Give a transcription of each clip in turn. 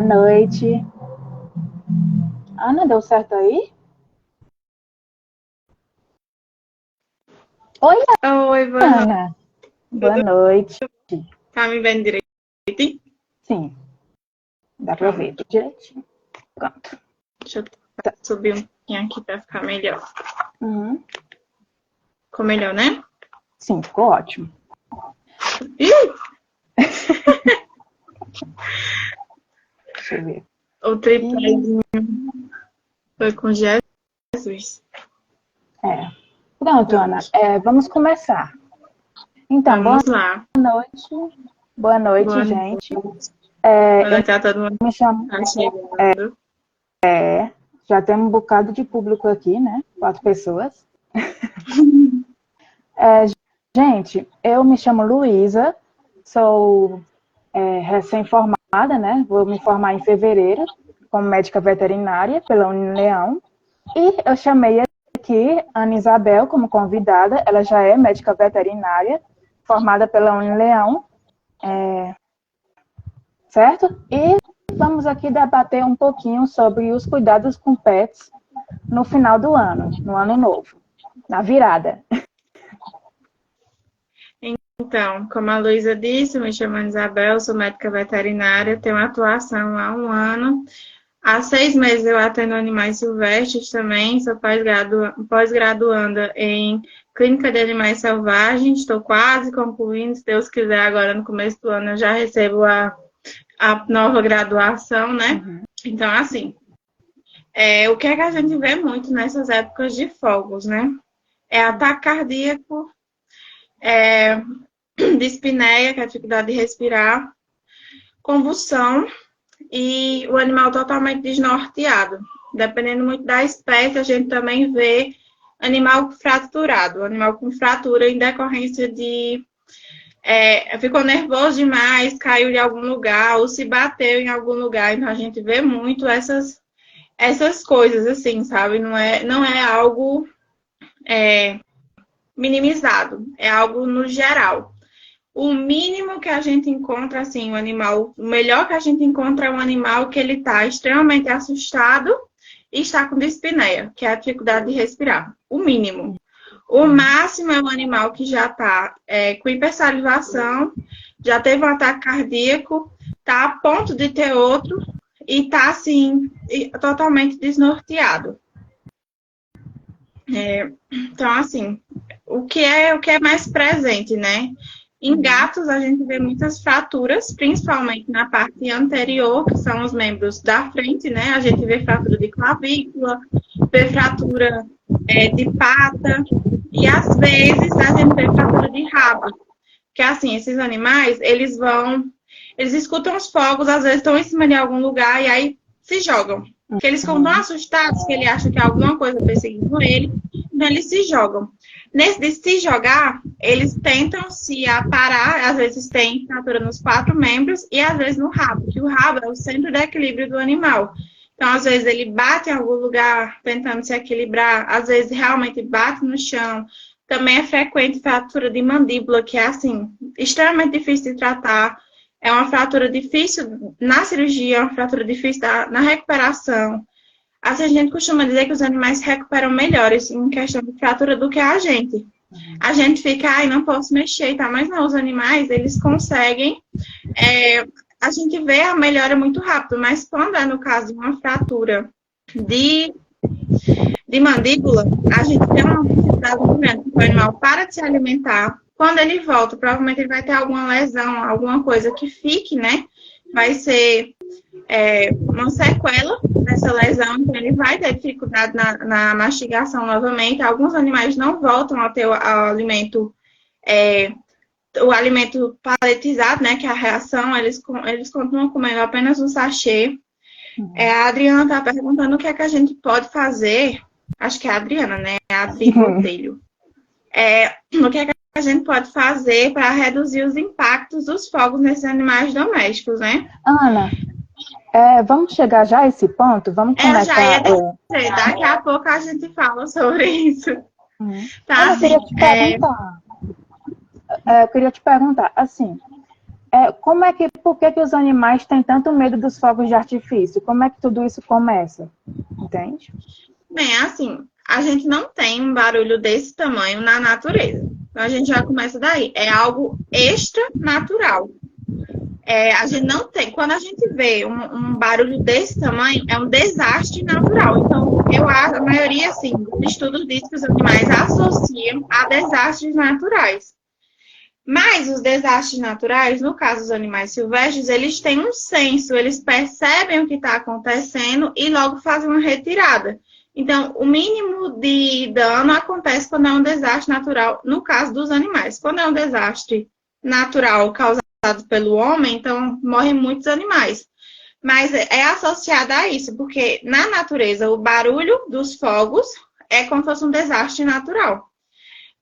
noite. Ana, deu certo aí? Oi, Oi, boa noite. Ana. Boa noite. Tá me vendo direito? Sim, dá pra ver Pronto. direitinho. Pronto. Deixa eu subir um pouquinho aqui pra ficar melhor. Uhum. Ficou melhor, né? Sim, ficou ótimo. Ih! Deixa eu ver. O tripézinho foi com Jesus. Pronto, Ana. Pronto. Vamos começar. Então, boa Vamos lá. noite. Boa noite, Boa gente. noite. Boa Eu noite a todo mundo me chamo. que tá chegando. Já temos um bocado de público aqui, né? 4 pessoas. Gente, eu me chamo Luísa, sou recém-formada, né? Vou me formar em fevereiro como médica veterinária pela Unileão. E eu chamei aqui a Ana Isabel como convidada. Ela já é médica veterinária, formada pela Unileão, certo? E vamos aqui debater um pouquinho sobre os cuidados com pets no final do ano, no ano novo, na virada. Então, como a Luísa disse, me chamo Ana Isabel, sou médica veterinária, tenho atuação há 1 ano. Há 6 meses eu atendo animais silvestres também, sou pós-graduanda em Clínica de Animais Selvagens, estou quase concluindo, se Deus quiser, agora no começo do ano eu já recebo a nova graduação, né? Uhum. Então, assim, o que é que a gente vê muito nessas épocas de fogos, né? É ataque cardíaco, dispneia, que é a dificuldade de respirar, convulsão, e o animal totalmente desnorteado. Dependendo muito da espécie, a gente também vê animal fraturado, animal com fratura em decorrência de ficou nervoso demais, caiu de algum lugar, ou se bateu em algum lugar. Então a gente vê muito essas coisas, assim, sabe? Não é algo minimizado, é algo no geral. O mínimo que a gente encontra, assim, o melhor que a gente encontra é um animal que ele está extremamente assustado e está com dispneia, que é a dificuldade de respirar. O mínimo. O máximo é um animal que já está com hipersalivação, já teve um ataque cardíaco, está a ponto de ter outro e está, assim, totalmente desnorteado. Então, assim, o que é mais presente, né? Em gatos, a gente vê muitas fraturas, principalmente na parte anterior, que são os membros da frente, né? A gente vê fratura de clavícula, vê fratura de pata, e às vezes a gente vê fratura de rabo. Que assim, esses animais, eles escutam os fogos, às vezes estão em cima de algum lugar e aí se jogam. Porque eles ficam tão assustados que ele acha que é alguma coisa perseguindo ele, então eles se jogam. Nesse de se jogar, eles tentam se aparar, às vezes tem fratura nos 4 membros e às vezes no rabo, que o rabo é o centro de equilíbrio do animal. Então, às vezes ele bate em algum lugar tentando se equilibrar, às vezes realmente bate no chão. Também é frequente fratura de mandíbula, que é assim, extremamente difícil de tratar. É uma fratura difícil na cirurgia, uma fratura difícil na recuperação. Assim, a gente costuma dizer que os animais se recuperam melhores em questão de fratura do que a gente. A gente fica, ai, não posso mexer e tal, mas não, os animais, eles conseguem. A gente vê a melhora muito rápido, mas quando é no caso de uma fratura de mandíbula, a gente tem uma dificuldade muito grande, porque o animal para de se alimentar. Quando ele volta, provavelmente ele vai ter alguma lesão, alguma coisa que fique, né? Vai ser uma sequela dessa lesão, então ele vai ter dificuldade na mastigação novamente. Alguns animais não voltam a ter o alimento paletizado, né? Que é a reação, eles continuam comendo apenas um sachê. A Adriana está perguntando o que é que a gente pode fazer. Acho que é a Adriana, né? É a Adri Botelho. O que é que a gente pode fazer para reduzir os impactos dos fogos nesses animais domésticos, né? Ana, vamos chegar já a esse ponto? Vamos Eu já ia começar. dizer, daqui a pouco a gente fala sobre isso. Tá, Ana, assim, eu queria te perguntar, assim, Por que os animais têm tanto medo dos fogos de artifício? Como é que tudo isso começa? Entende? Bem, assim, a gente não tem um barulho desse tamanho na natureza. Então, a gente já começa daí. É algo extra-natural. A gente não tem. Quando a gente vê um barulho desse tamanho, é um desastre natural. Então, a maioria, assim, dos estudos diz que os animais associam a desastres naturais. Mas os desastres naturais, no caso dos animais silvestres, eles têm um senso, eles percebem o que está acontecendo e logo fazem uma retirada. Então, o mínimo de dano acontece quando é um desastre natural, no caso dos animais. Quando é um desastre natural causado pelo homem, então morrem muitos animais. Mas é associado a isso, porque na natureza o barulho dos fogos é como se fosse um desastre natural.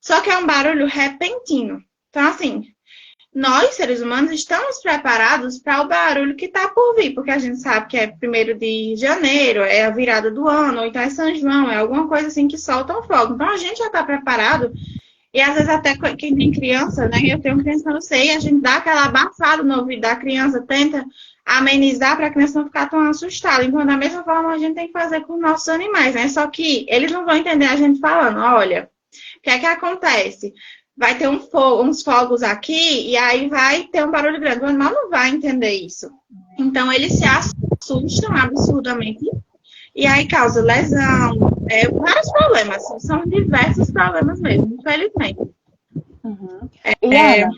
Só que é um barulho repentino. Então, assim, nós, seres humanos, estamos preparados para o barulho que está por vir, porque a gente sabe que é 1º de janeiro, é a virada do ano, ou então é São João, é alguma coisa assim que solta um fogo. Então, a gente já está preparado, e às vezes até quem tem criança, né, eu tenho criança, não sei, a gente dá aquela abafada no ouvido da criança, tenta amenizar para a criança não ficar tão assustada. Então, da mesma forma, a gente tem que fazer com os nossos animais, né? Só que eles não vão entender a gente falando, olha, o que é que acontece? Vai ter uns fogos aqui e aí vai ter um barulho grande. O animal não vai entender isso. Então, eles se assustam absurdamente e aí causa lesão, vários problemas. São diversos problemas mesmo, infelizmente. Uhum. E, Ana,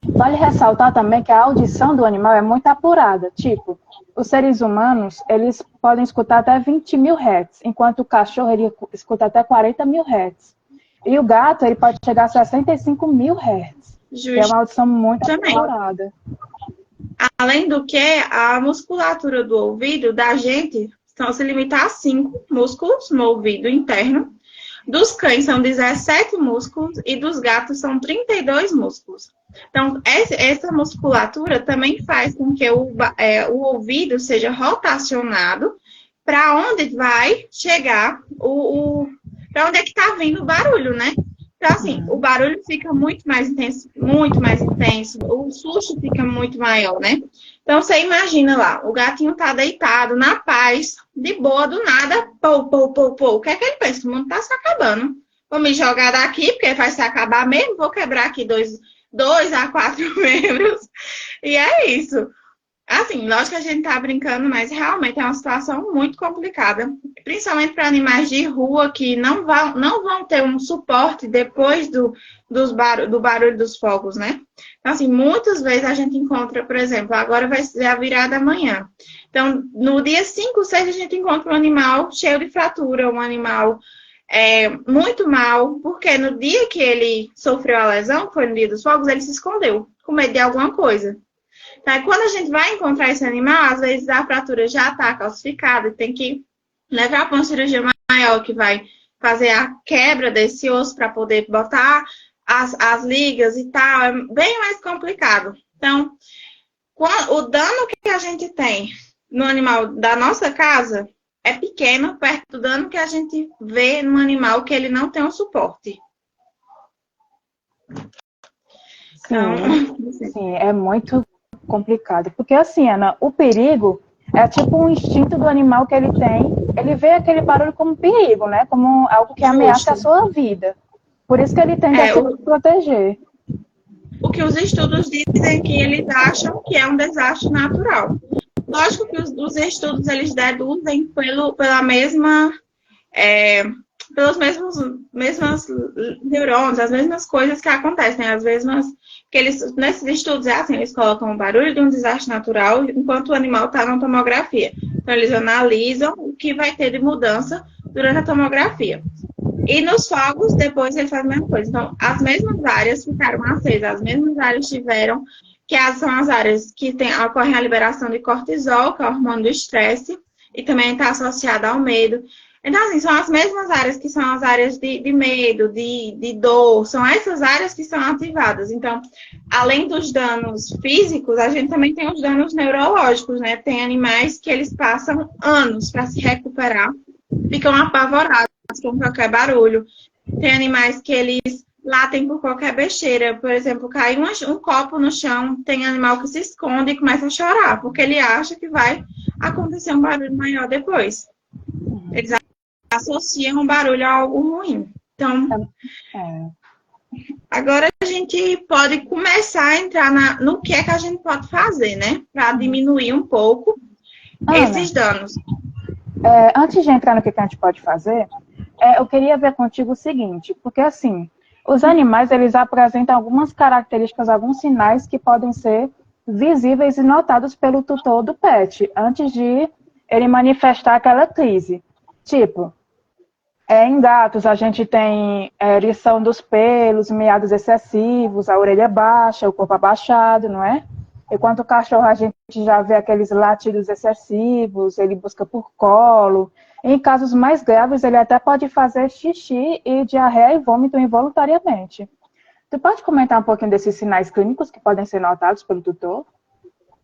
vale ressaltar também que a audição do animal é muito apurada. Tipo, os seres humanos, eles podem escutar até 20.000 Hz, enquanto o cachorro ele escuta até 40.000 Hz. E o gato, ele pode chegar a 65.000 Hz. Que é uma audição muito apurada. Além do que, a musculatura do ouvido da gente então, se limita a 5 músculos no ouvido interno. Dos cães são 17 músculos e dos gatos são 32 músculos. Então, essa musculatura também faz com que o ouvido seja rotacionado para onde vai chegar para onde é que está vindo o barulho, né? Então, assim, o barulho fica muito mais intenso, o susto fica muito maior, né? Então, você imagina lá, o gatinho tá deitado, na paz, de boa, do nada, pô, pô, pô, pô. O que é que ele pensa? O mundo tá se acabando. Vou me jogar daqui, porque vai se acabar mesmo, vou quebrar aqui 2 a 4 membros. E é isso. Assim, lógico que a gente tá brincando, mas realmente é uma situação muito complicada. Principalmente para animais de rua que não vão ter um suporte depois do barulho dos fogos, né? Então, assim, muitas vezes a gente encontra, por exemplo, agora vai ser a virada amanhã. Então, no dia 5, 6, a gente encontra um animal cheio de fratura, um animal muito mal, porque no dia que ele sofreu a lesão, que foi no dia dos fogos, ele se escondeu, com medo de alguma coisa. Então, quando a gente vai encontrar esse animal, às vezes a fratura já está calcificada e tem que levar para uma cirurgia maior que vai fazer a quebra desse osso para poder botar as ligas e tal. É bem mais complicado. Então, o dano que a gente tem no animal da nossa casa é pequeno perto do dano que a gente vê no animal que ele não tem um suporte. Então, sim, é muito complicado. Porque assim, Ana, o perigo é tipo um instinto do animal que ele tem. Ele vê aquele barulho como perigo, né? Como algo que ameaça a sua vida. Por isso que ele tende a se proteger. O que os estudos dizem que eles acham que é um desastre natural. Lógico que os estudos eles deduzem pelos mesmos neurônios, as mesmas coisas que acontecem, as mesmas que nesses estudos eles colocam o barulho de um desastre natural enquanto o animal está na tomografia. Então eles analisam o que vai ter de mudança durante a tomografia. E nos fogos, depois eles fazem a mesma coisa. Então, as mesmas áreas ficaram acesas, as mesmas áreas tiveram, são as áreas que ocorre a liberação de cortisol, que é o hormônio do estresse, e também está associada ao medo. Então, assim, são as mesmas áreas que são as áreas de medo, de dor, são essas áreas que são ativadas. Então, além dos danos físicos, a gente também tem os danos neurológicos, né? Tem animais que eles passam anos para se recuperar, ficam apavorados com qualquer barulho. Tem animais que eles latem por qualquer besteira. Por exemplo, cai um copo no chão, tem animal que se esconde e começa a chorar, porque ele acha que vai acontecer um barulho maior depois. Eles associam o barulho a algo ruim. Então, agora a gente pode começar a entrar no que é que a gente pode fazer, né? Para diminuir um pouco esses danos. Antes de entrar no que a gente pode fazer, eu queria ver contigo o seguinte, porque assim, os animais, eles apresentam algumas características, alguns sinais que podem ser visíveis e notados pelo tutor do pet, antes de ele manifestar aquela crise. Tipo, em gatos a gente tem erição dos pelos, miados excessivos, a orelha baixa, o corpo abaixado, não é? Enquanto o cachorro a gente já vê aqueles latidos excessivos, ele busca por colo. Em casos mais graves, ele até pode fazer xixi e diarreia e vômito involuntariamente. Tu pode comentar um pouquinho desses sinais clínicos que podem ser notados pelo tutor?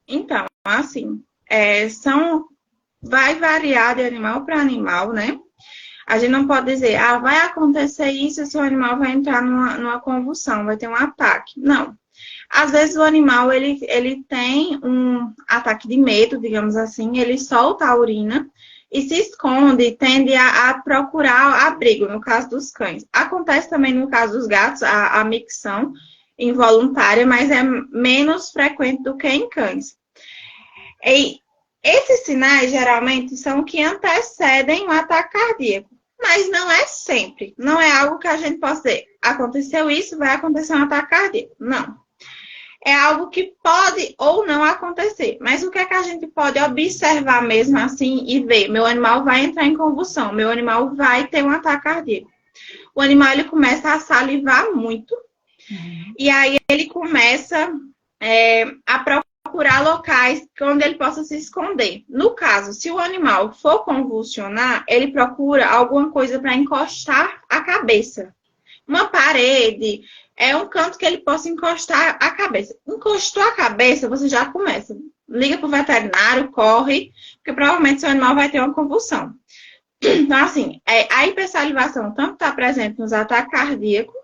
Então, assim, vai variar de animal para animal, né? A gente não pode dizer, vai acontecer isso e o seu animal vai entrar numa convulsão, vai ter um ataque. Não. Às vezes o animal, ele tem um ataque de medo, digamos assim, ele solta a urina e se esconde, tende a procurar abrigo, no caso dos cães. Acontece também no caso dos gatos, a micção involuntária, mas é menos frequente do que em cães. E esses sinais, geralmente, são que antecedem o ataque cardíaco. Mas não é sempre. Não é algo que a gente possa dizer, aconteceu isso, vai acontecer um ataque cardíaco. Não. É algo que pode ou não acontecer. Mas o que é que a gente pode observar mesmo assim e ver? Meu animal vai entrar em convulsão, meu animal vai ter um ataque cardíaco. O animal, ele começa a salivar muito. E aí ele começa a procurar locais onde ele possa se esconder. No caso, se o animal for convulsionar, ele procura alguma coisa para encostar a cabeça. Uma parede, um canto que ele possa encostar a cabeça. Encostou a cabeça, você já começa. Liga para o veterinário, corre, porque provavelmente seu animal vai ter uma convulsão. Então, assim, a hipersalivação tanto está presente nos ataques cardíacos,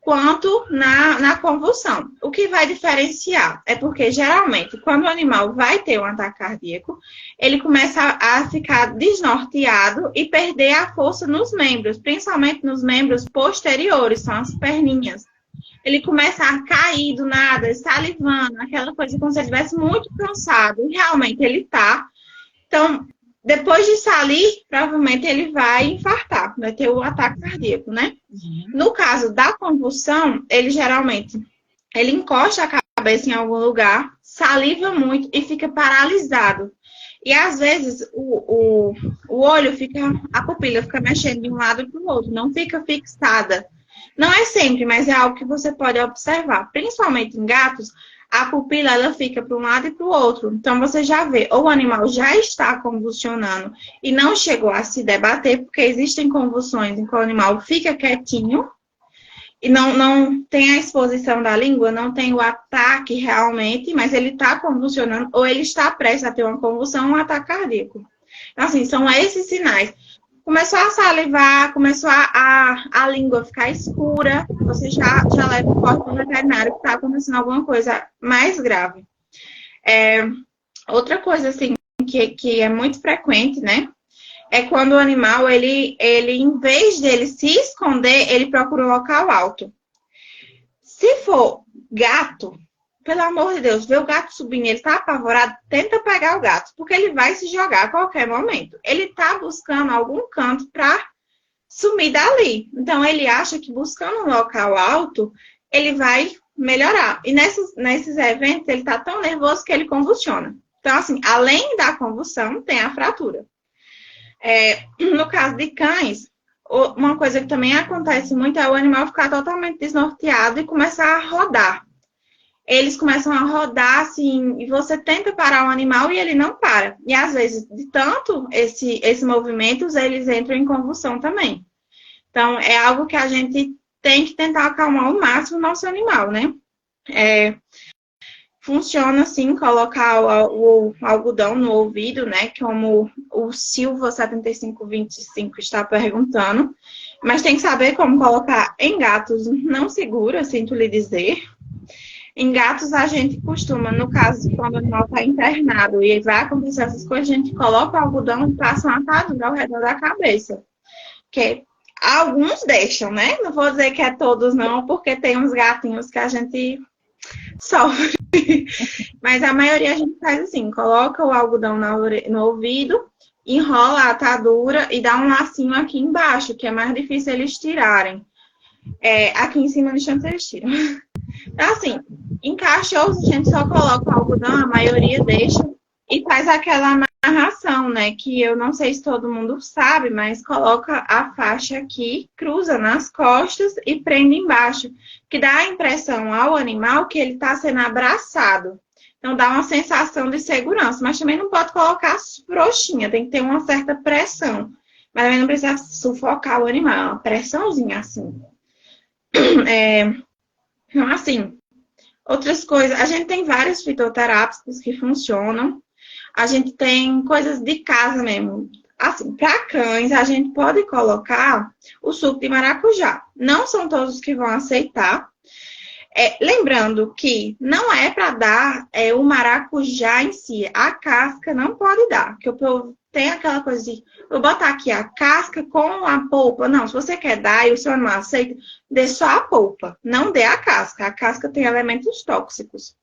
quanto na convulsão. O que vai diferenciar é porque, geralmente, quando o animal vai ter um ataque cardíaco, ele começa a ficar desnorteado e perder a força nos membros, principalmente nos membros posteriores, são as perninhas. Ele começa a cair do nada, salivando, aquela coisa como se ele estivesse muito cansado. E realmente ele está. Então, depois de salir, provavelmente ele vai infartar, vai ter o ataque cardíaco, né? No caso da convulsão, ele geralmente encosta a cabeça em algum lugar, saliva muito e fica paralisado. E às vezes o olho a pupila fica mexendo de um lado para o outro, não fica fixada. Não é sempre, mas é algo que você pode observar. Principalmente em gatos, a pupila ela fica para um lado e para o outro. Então, você já vê, ou o animal já está convulsionando e não chegou a se debater, porque existem convulsões em que o animal fica quietinho e não tem a exposição da língua, não tem o ataque realmente, mas ele está convulsionando, ou ele está prestes a ter uma convulsão, um ataque cardíaco. Então, assim, são esses sinais. Começou a salivar, começou a língua ficar escura, você já leva o corpo para o veterinário que está acontecendo alguma coisa mais grave. Outra coisa, assim, que é muito frequente, né? É quando o animal, ele em vez dele se esconder, ele procura um local alto. Se for gato, pelo amor de Deus, vê o gato subindo, ele tá apavorado, tenta pegar o gato, porque ele vai se jogar a qualquer momento. Ele tá buscando algum canto para sumir dali. Então, ele acha que buscando um local alto, ele vai melhorar. E nesses eventos, ele tá tão nervoso que ele convulsiona. Então, assim, além da convulsão, tem a fratura. No caso de cães, uma coisa que também acontece muito é o animal ficar totalmente desnorteado e começar a rodar. Eles começam a rodar, assim, e você tenta parar o animal e ele não para. E, às vezes, de tanto esse movimento, eles entram em convulsão também. Então, é algo que a gente tem que tentar acalmar ao máximo o nosso animal, né? Funciona, assim, colocar o algodão no ouvido, né? Como o Silva 7525 está perguntando. Mas tem que saber como colocar em gatos não seguro, sinto lhe dizer. Em gatos, a gente costuma, no caso, quando o animal está internado e vai acontecer essas coisas, a gente coloca o algodão e passa uma atadura ao redor da cabeça. Que alguns deixam, né? Não vou dizer que é todos, não, porque tem uns gatinhos que a gente sofre. Mas a maioria a gente faz assim: coloca o algodão no ouvido, enrola a atadura e dá um lacinho aqui embaixo, que é mais difícil eles tirarem. Aqui em cima, no chão, eles tiram. Então, assim, em cachorros a gente só coloca o algodão, a maioria deixa, e faz aquela amarração, né? Que eu não sei se todo mundo sabe, mas coloca a faixa aqui, cruza nas costas e prende embaixo, que dá a impressão ao animal que ele está sendo abraçado. Então dá uma sensação de segurança, mas também não pode colocar frouxinha, tem que ter uma certa pressão. Mas também não precisa sufocar o animal, é uma pressãozinha assim. Então, assim, outras coisas, a gente tem vários fitoterápicos que funcionam. A gente tem coisas de casa mesmo. Assim, para cães, a gente pode colocar o suco de maracujá. Não são todos que vão aceitar. Lembrando que não é para dar o maracujá em si. A casca não pode dar. Porque o povo tem aquela coisa de vou botar aqui a casca com a polpa. Não, se você quer dar e o seu animal aceita, dê só a polpa. Não dê a casca. A casca tem elementos tóxicos.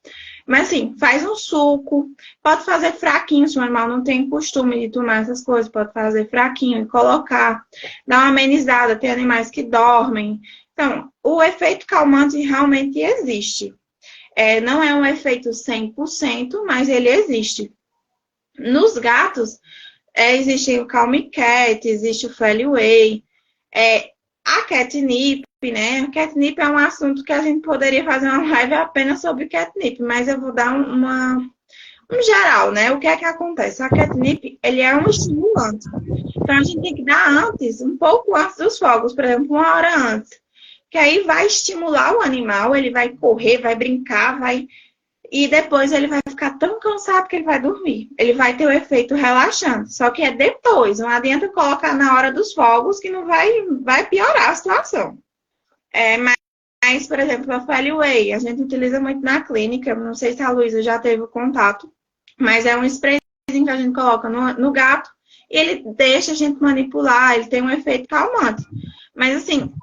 Mas assim, faz um suco. Pode fazer fraquinho, se o animal não tem costume de tomar essas coisas. Pode fazer fraquinho e colocar. Dar uma amenizada. Tem animais que dormem. Então, o efeito calmante realmente existe. Não é um efeito 100%, mas ele existe. Nos gatos, existe o Calm Cat, existe o Feliway, a catnip, né? A catnip é um assunto que a gente poderia fazer uma live apenas sobre catnip, mas eu vou dar um geral, né? O que é que acontece? A catnip, ele é um estimulante. Então, a gente tem que dar antes, um pouco antes dos fogos, por exemplo, 1 hora antes. Que aí vai estimular o animal, ele vai correr, vai brincar, e depois ele vai ficar tão cansado que ele vai dormir. Ele vai ter o efeito relaxante. Só que é depois, não adianta colocar na hora dos fogos que não vai piorar a situação. Mas, por exemplo, a Feliway, a gente utiliza muito na clínica, não sei se a Luísa já teve o contato, mas é um sprayzinho que a gente coloca no gato e ele deixa a gente manipular, ele tem um efeito calmante. Mas, assim,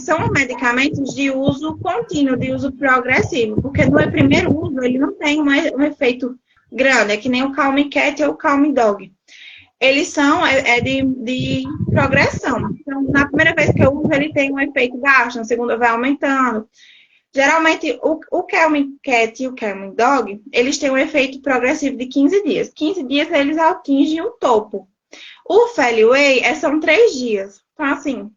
são medicamentos de uso contínuo, de uso progressivo, porque no primeiro uso ele não tem um efeito grande, é que nem o Calm Cat ou o Calm Dog. Eles são de progressão. Então, na primeira vez que eu uso, ele tem um efeito baixo, na segunda vai aumentando. Geralmente, o Calm Cat e o Calm Dog, eles têm um efeito progressivo de 15 dias. 15 dias eles atingem o topo. O Feliway são 3 dias. Então, assim,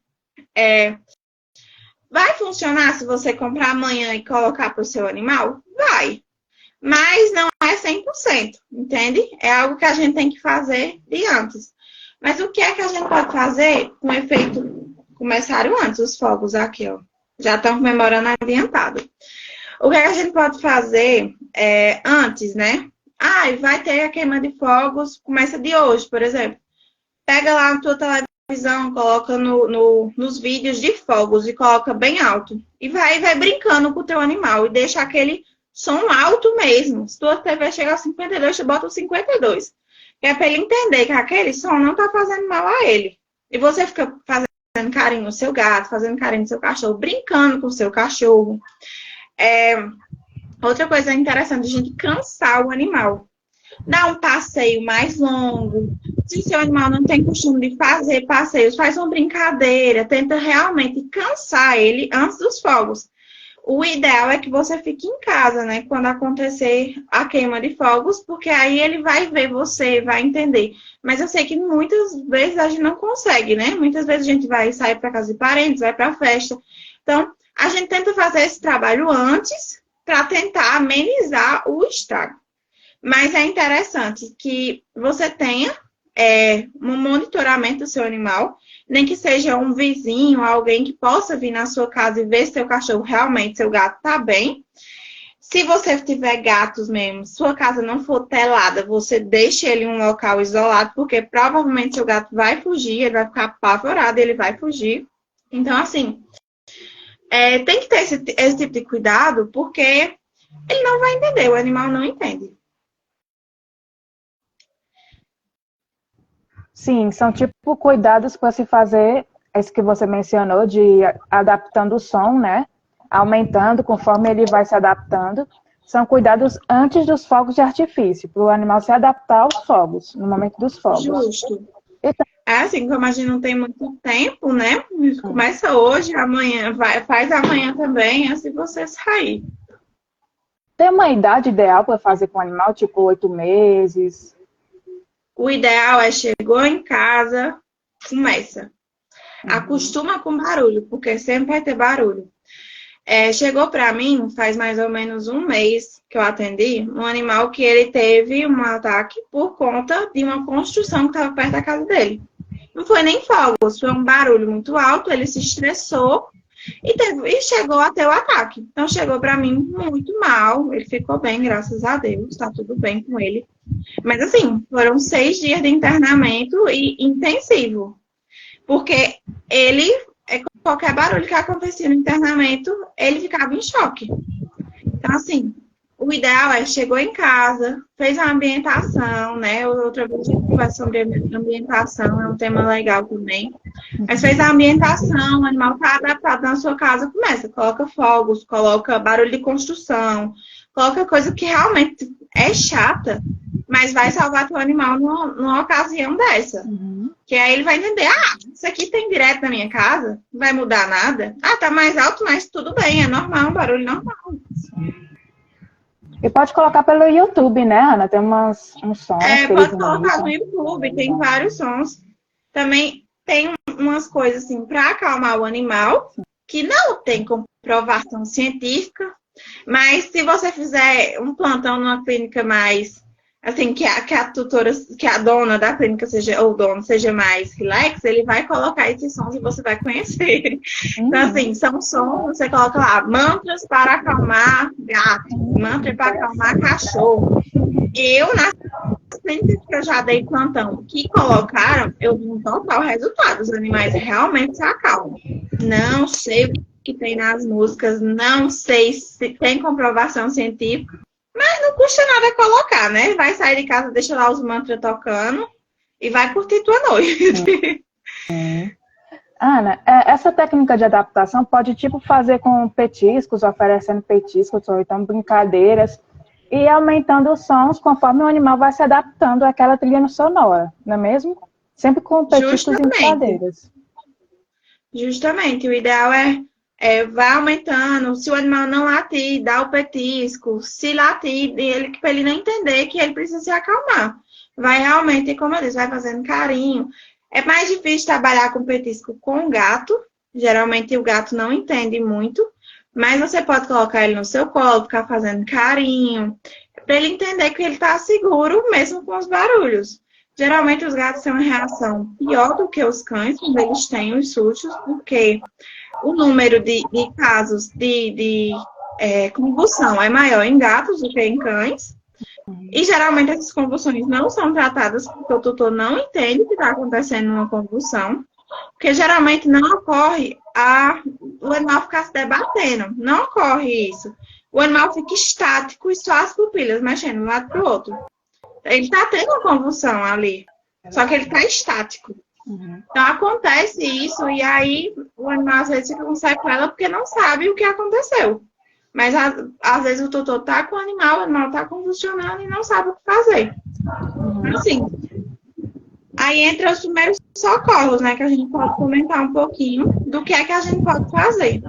vai funcionar se você comprar amanhã e colocar para o seu animal? Vai. Mas não é 100%, entende? É algo que a gente tem que fazer de antes. Mas o que é que a gente pode fazer com efeito... Começaram antes os fogos aqui, ó. Já estão comemorando adiantado. O que é que a gente pode fazer antes, né? Vai ter a queima de fogos, começa de hoje, por exemplo. Pega lá na tua televisão, coloca nos vídeos de fogos e coloca bem alto. E vai brincando com o teu animal e deixa aquele som alto mesmo. Se tua TV chegar a 52, você bota o 52. Que é para ele entender que aquele som não tá fazendo mal a ele. E você fica fazendo carinho no seu gato, fazendo carinho no seu cachorro, brincando com o seu cachorro. Outra coisa interessante, a gente cansar o animal. Dá um passeio mais longo. Se seu animal não tem costume de fazer passeios, faz uma brincadeira, tenta realmente cansar ele antes dos fogos. O ideal é que você fique em casa, né? Quando acontecer a queima de fogos, porque aí ele vai ver você, vai entender. Mas eu sei que muitas vezes a gente não consegue, né? Muitas vezes a gente vai sair para casa de parentes, vai para festa. Então, a gente tenta fazer esse trabalho antes para tentar amenizar o estrago. Mas é interessante que você tenha um monitoramento do seu animal, nem que seja um vizinho, alguém que possa vir na sua casa e ver se seu cachorro realmente, seu gato está bem. Se você tiver gatos mesmo, sua casa não for telada, você deixa ele em um local isolado, porque provavelmente seu gato vai fugir, ele vai ficar apavorado, ele vai fugir. Então, assim, tem que ter esse tipo de cuidado, porque ele não vai entender, o animal não entende. Sim, são tipo cuidados para se fazer, esse que você mencionou, de ir adaptando o som, né? Aumentando conforme ele vai se adaptando. São cuidados antes dos fogos de artifício, para o animal se adaptar aos fogos, no momento dos fogos. Justo. É assim, como a gente não tem muito tempo, né? Começa hoje, amanhã, faz amanhã também, antes de você sair. Tem uma idade ideal para fazer com o animal, tipo 8 meses? O ideal é chegou em casa, começa. Acostuma com barulho, porque sempre vai ter barulho. Chegou para mim, faz mais ou menos um mês que eu atendi, um animal que ele teve um ataque por conta de uma construção que estava perto da casa dele. Não foi nem fogos, foi um barulho muito alto, ele se estressou e chegou a ter o ataque. Então chegou para mim muito mal, ele ficou bem, graças a Deus, está tudo bem com ele. Mas assim, foram 6 dias de internamento e intensivo. Porque ele, qualquer barulho que acontecia no internamento, ele ficava em choque. Então, assim, o ideal chegou em casa, fez a ambientação, né? Outra vez a gente conversa sobre ambientação, é um tema legal também. Mas fez a ambientação, o animal está adaptado na sua casa, coloca fogos, coloca barulho de construção, coloca coisa que realmente é chata, mas vai salvar teu animal numa ocasião dessa. Que aí ele vai entender, isso aqui tem direto na minha casa, não vai mudar nada. Tá mais alto, mas tudo bem, é normal, um barulho normal. E pode colocar pelo YouTube, né, Ana? Tem uns sons. Pode colocar no YouTube, tem vários sons. Também tem umas coisas assim para acalmar o animal, que não tem comprovação científica, mas se você fizer um plantão numa clínica mais assim, que a tutora, que a dona da clínica seja, ou o dono seja mais relax, ele vai colocar esses sons e você vai conhecer. Então, assim, são sons, você coloca lá, mantras para acalmar gato, mantra para acalmar cachorro. Eu, nas clínicas que eu já dei plantão, que colocaram, eu vi um total resultado. Os animais realmente se acalmam. Não sei o que tem nas músicas, não sei se tem comprovação científica, mas não custa nada colocar, né? Vai sair de casa, deixa lá os mantras tocando e vai curtir tua noite. Ana, essa técnica de adaptação pode, tipo, fazer com petiscos, oferecendo petiscos, ou então brincadeiras, e aumentando os sons conforme o animal vai se adaptando àquela trilha sonora, não é mesmo? Sempre com petiscos e brincadeiras. Justamente, o ideal vai aumentando. Se o animal não latir, dá o petisco. Se latir, para ele não entender que ele precisa se acalmar. Vai realmente, como eu disse, vai fazendo carinho. É mais difícil trabalhar com petisco com o gato. Geralmente o gato não entende muito. Mas você pode colocar ele no seu colo, ficar fazendo carinho. Para ele entender que ele está seguro, mesmo com os barulhos. Geralmente os gatos têm uma reação pior do que os cães, quando eles têm os sustos, porque o número de casos de convulsão é maior em gatos do que em cães. E geralmente essas convulsões não são tratadas porque o tutor não entende o que está acontecendo numa convulsão. Porque geralmente não ocorre o animal ficar se debatendo. Não ocorre isso. O animal fica estático e só as pupilas mexendo de um lado para o outro. Ele está tendo uma convulsão ali. Só que ele está estático. Então acontece isso e aí o animal às vezes fica com sequela porque não sabe o que aconteceu. Mas às vezes o tutor tá com o animal tá convulsionando e não sabe o que fazer. Assim, aí entra os primeiros socorros, né? Que a gente pode comentar um pouquinho do que é que a gente pode fazer.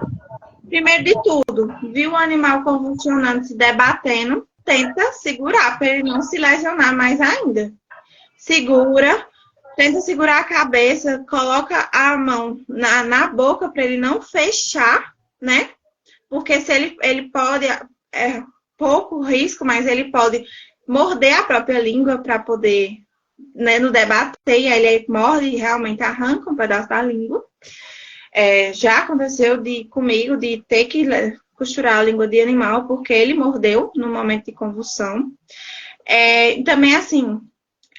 Primeiro de tudo, viu o animal convulsionando, se debatendo, tenta segurar para ele não se lesionar mais ainda. Segura. Tenta segurar a cabeça, coloca a mão na boca para ele não fechar, né? Porque se ele pode, pouco risco, mas ele pode morder a própria língua para poder, né, no debater, e aí ele morde e realmente arranca um pedaço da língua. Já aconteceu comigo de ter que costurar a língua de animal porque ele mordeu no momento de convulsão. Também, assim,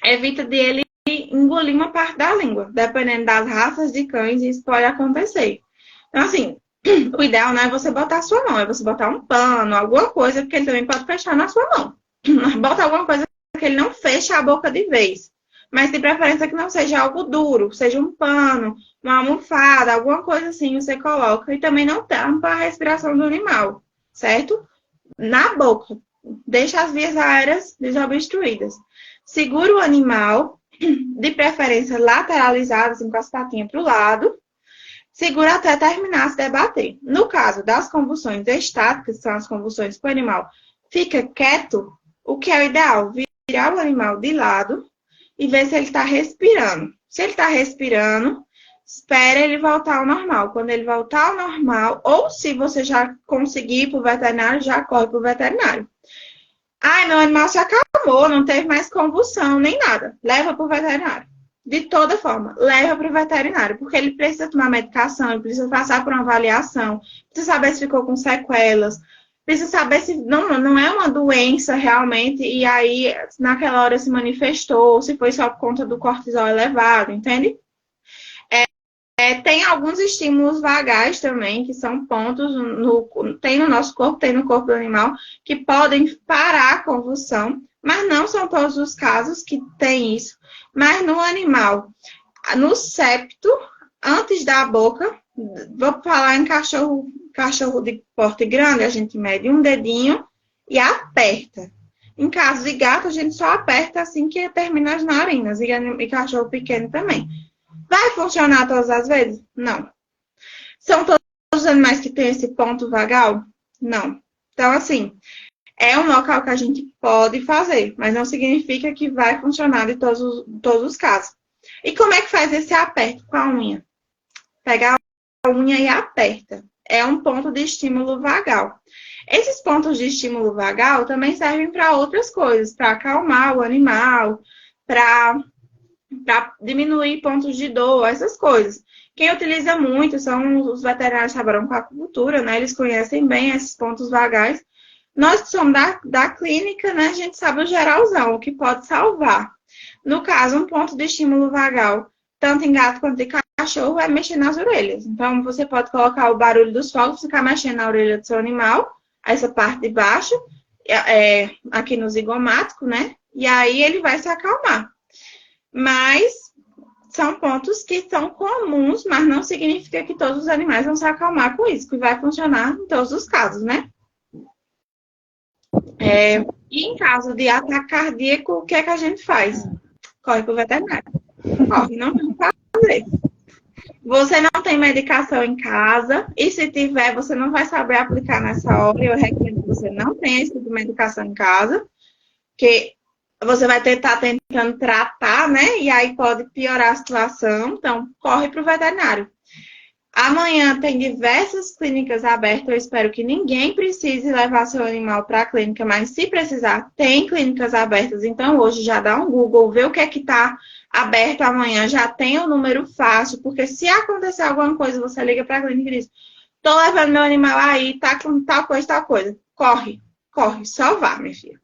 evita de ele engolir uma parte da língua. Dependendo das raças de cães, isso pode acontecer. Então, assim, o ideal não é você botar a sua mão, é você botar um pano, alguma coisa, porque ele também pode fechar na sua mão. Bota alguma coisa que ele não feche a boca de vez. Mas de preferência que não seja algo duro, seja um pano, uma almofada, alguma coisa assim você coloca. E também não tampa a respiração do animal, certo? Na boca. Deixa as vias aéreas desobstruídas. Segura o animal, de preferência lateralizado, assim, com as patinhas para o lado. Segura até terminar se debater. No caso das convulsões estáticas, que são as convulsões que o animal fica quieto, o que é o ideal? Virar o animal de lado e ver se ele está respirando. Se ele está respirando, espera ele voltar ao normal. Quando ele voltar ao normal, ou se você já conseguir ir para o veterinário, já corre para o veterinário. Ai, meu animal se acalmou, não teve mais convulsão, nem nada. Leva para o veterinário. De toda forma, leva para o veterinário, porque ele precisa tomar medicação, ele precisa passar por uma avaliação, precisa saber se ficou com sequelas, precisa saber se não é uma doença realmente, e aí naquela hora se manifestou, se foi só por conta do cortisol elevado, entende? Tem alguns estímulos vagais também, que são pontos, tem no nosso corpo, tem no corpo do animal, que podem parar a convulsão, mas não são todos os casos que tem isso. Mas no animal, no septo, antes da boca, vou falar em cachorro de porte grande, a gente mede um dedinho e aperta. Em caso de gato, a gente só aperta assim que termina as narinas, e cachorro pequeno também. Vai funcionar todas as vezes? Não. São todos os animais que têm esse ponto vagal? Não. Então, assim, é um local que a gente pode fazer, mas não significa que vai funcionar em todos os casos. E como é que faz esse aperto com a unha? Pega a unha e aperta. É um ponto de estímulo vagal. Esses pontos de estímulo vagal também servem para outras coisas, para acalmar o animal, para diminuir pontos de dor, essas coisas. Quem utiliza muito são os veterinários que trabalham com acupuntura, né? Eles conhecem bem esses pontos vagais. Nós que somos da clínica, né? A gente sabe o geralzão, o que pode salvar. No caso, um ponto de estímulo vagal, tanto em gato quanto em cachorro, é mexer nas orelhas. Então, você pode colocar o barulho dos fogos, ficar mexendo na orelha do seu animal, essa parte de baixo, aqui no zigomático, né? E aí ele vai se acalmar. Mas são pontos que são comuns, mas não significa que todos os animais vão se acalmar com isso, que vai funcionar em todos os casos, né? E em caso de ataque cardíaco, o que é que a gente faz? Corre para o veterinário. Corre, não tem o que fazer. Você não tem medicação em casa, e se tiver, você não vai saber aplicar nessa hora. Eu recomendo que você não tenha esse tipo de medicação em casa, porque você vai estar tentando tratar, né? E aí pode piorar a situação. Então, corre para o veterinário. Amanhã tem diversas clínicas abertas. Eu espero que ninguém precise levar seu animal para a clínica, mas se precisar, tem clínicas abertas. Então, hoje já dá um Google, vê o que é que está aberto amanhã. Já tem o número fácil, porque se acontecer alguma coisa, você liga para a clínica e diz: estou levando meu animal aí, tá com tal coisa, tal coisa. Corre, só vá, minha filha.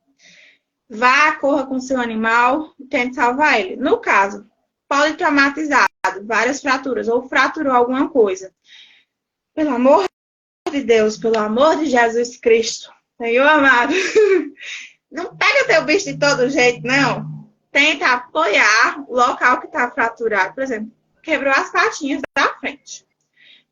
Vá, corra com seu animal, tente salvar ele. No caso, politraumatizado, várias fraturas, ou fraturou alguma coisa. Pelo amor de Deus, pelo amor de Jesus Cristo, Senhor amado, não pega teu bicho de todo jeito, não. Tenta apoiar o local que está fraturado. Por exemplo, quebrou as patinhas da frente.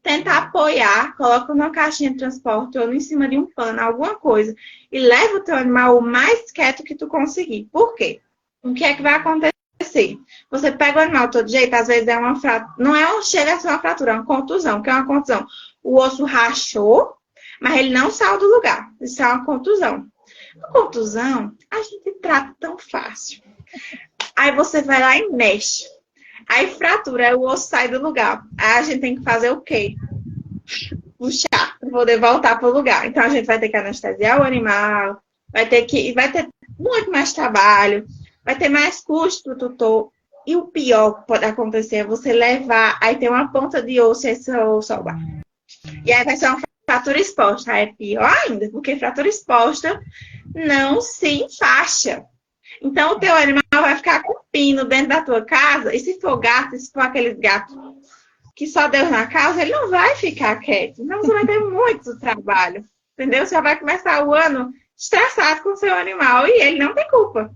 Tenta apoiar, coloca numa caixinha de transporte ou em cima de um pano, alguma coisa, e leva o teu animal o mais quieto que tu conseguir. Por quê? O que é que vai acontecer? Você pega o animal de todo jeito, às vezes é uma fratura, chega a ser uma fratura, é uma contusão. O que é uma contusão? O osso rachou, mas ele não saiu do lugar. Isso é uma contusão. A contusão, a gente trata tão fácil. Aí você vai lá e mexe. Aí fratura, o osso sai do lugar. Aí a gente tem que fazer o quê? Puxar, para poder voltar para o lugar. Então a gente vai ter que anestesiar o animal, vai ter muito mais trabalho, vai ter mais custo para o tutor. E o pior que pode acontecer é você levar, aí tem uma ponta de osso e esse osso ao bar. E aí vai ser uma fratura exposta. Aí é pior ainda, porque fratura exposta não se enfaixa. Então, o teu animal vai ficar com pino dentro da tua casa, e se for gato, se for aqueles gatos que só Deus na causa, ele não vai ficar quieto. Então você vai ter muito trabalho, entendeu? Você já vai começar o ano estressado com o seu animal e ele não tem culpa.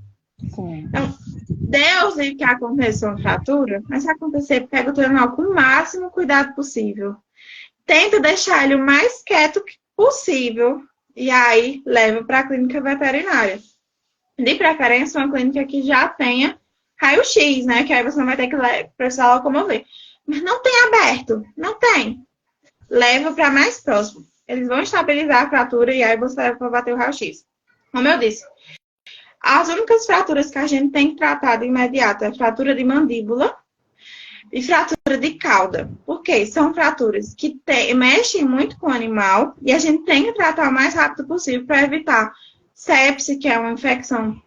Sim. Então, Deus e que aconteça uma fratura, mas se acontecer, pega o teu animal com o máximo cuidado possível. Tenta deixar ele o mais quieto possível e aí leva para a clínica veterinária. De preferência, uma clínica que já tenha raio-x, né? Que aí você não vai ter que precisar locomover. Mas não tem aberto, não tem. Leva para mais próximo. Eles vão estabilizar a fratura e aí você leva para bater o raio-x. Como eu disse, as únicas fraturas que a gente tem que tratar de imediato é fratura de mandíbula e fratura de cauda. Por quê? São fraturas que mexem muito com o animal e a gente tem que tratar o mais rápido possível para evitar sepse, que é uma infecção